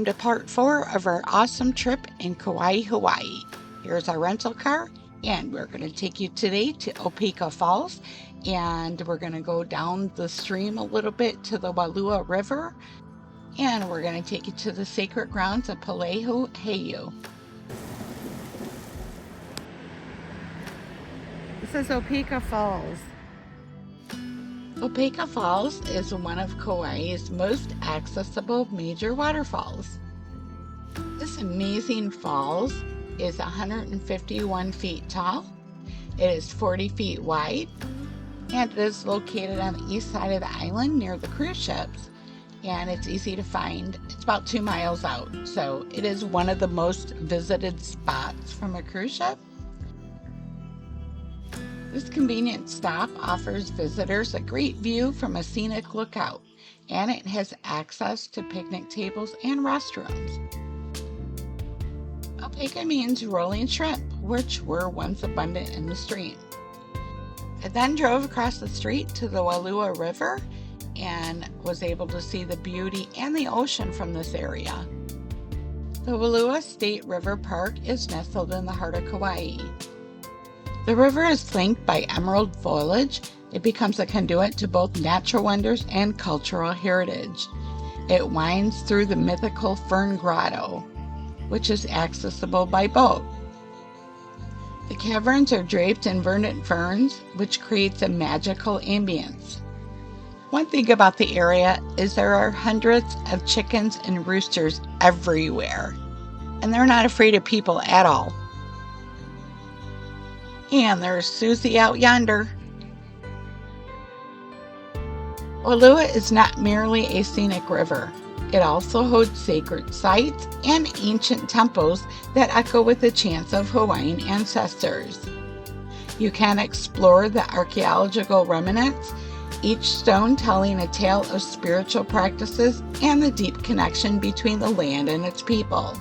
Welcome to part 4 of our awesome trip in Kauai, Hawaii. Here's our rental car, and we're going to take you today to Opaekaa Falls, and we're going to go down the stream a little bit to the Wailua River, and we're going to take you to the sacred grounds of Palehu Heiau. This is Opaekaa Falls. Opaekaa Falls is one of Kauai's most accessible major waterfalls. This amazing falls is 151 feet tall, it is 40 feet wide, and it is located on the east side of the island near the cruise ships, and it's easy to find. It's about 2 miles out, so it is one of the most visited spots from a cruise ship. This convenient stop offers visitors a great view from a scenic lookout, and it has access to picnic tables and restrooms. Opaekaa means rolling shrimp, which were once abundant in the stream. I then drove across the street to the Wailua River and was able to see the beauty and the ocean from this area. The Wailua State River Park is nestled in the heart of Kauai. The river is flanked by emerald foliage. It becomes a conduit to both natural wonders and cultural heritage. It winds through the mythical Fern Grotto, which is accessible by boat. The caverns are draped in verdant ferns, which creates a magical ambience. One thing about the area is there are hundreds of chickens and roosters everywhere, and they're not afraid of people at all. And there's Susie out yonder. Wailua is not merely a scenic river. It also holds sacred sites and ancient temples that echo with the chants of Hawaiian ancestors. You can explore the archaeological remnants, each stone telling a tale of spiritual practices and the deep connection between the land and its people.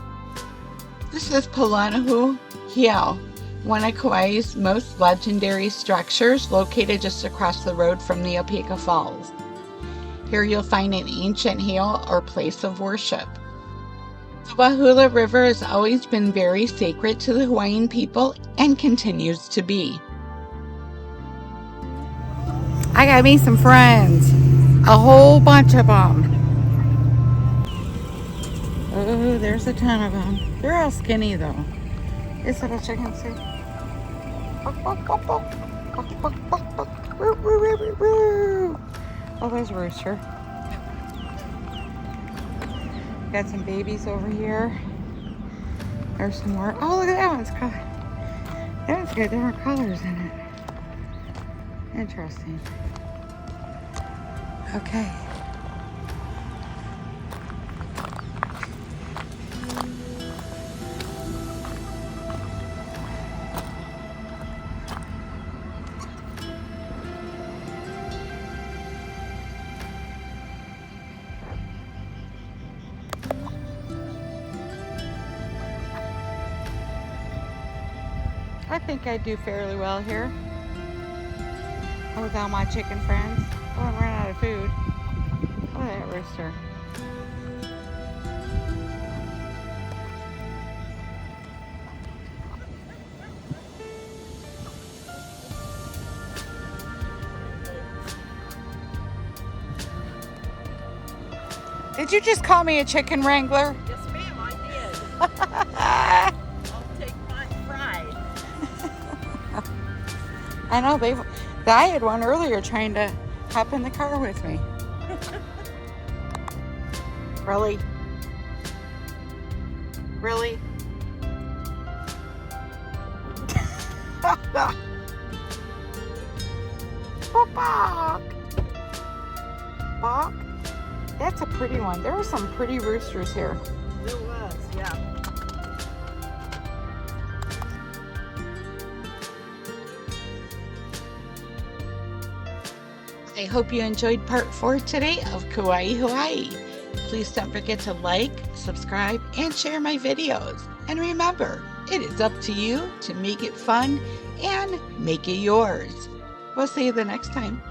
This is Palehu Heiau, one of Kauai's most legendary structures, located just across the road from the Opaekaa Falls. Here you'll find an ancient heiau or place of worship. The Wailua River has always been very sacred to the Hawaiian people and continues to be. I got me some friends, a whole bunch of them. Oh, there's a ton of them. They're all skinny though. Is that a chicken soup? Oh, there's a rooster. Got some babies over here. There's some more. Oh, look at that one's got. That one's got different colors in it. Interesting. Okay. I think I do fairly well here with all my chicken friends. I won't run out of food. Look at that rooster. Did you just call me a chicken wrangler? Yes, ma'am, I did. I'll take my pride. I know I had one earlier trying to hop in the car with me. Really? Really? Bok. Bok? That's a pretty one. There are some pretty roosters here. There was, yeah. I hope you enjoyed part 4 today of Kauai, Hawaii. Please don't forget to like, subscribe, and share my videos. And remember, it is up to you to make it fun and make it yours. We'll see you the next time.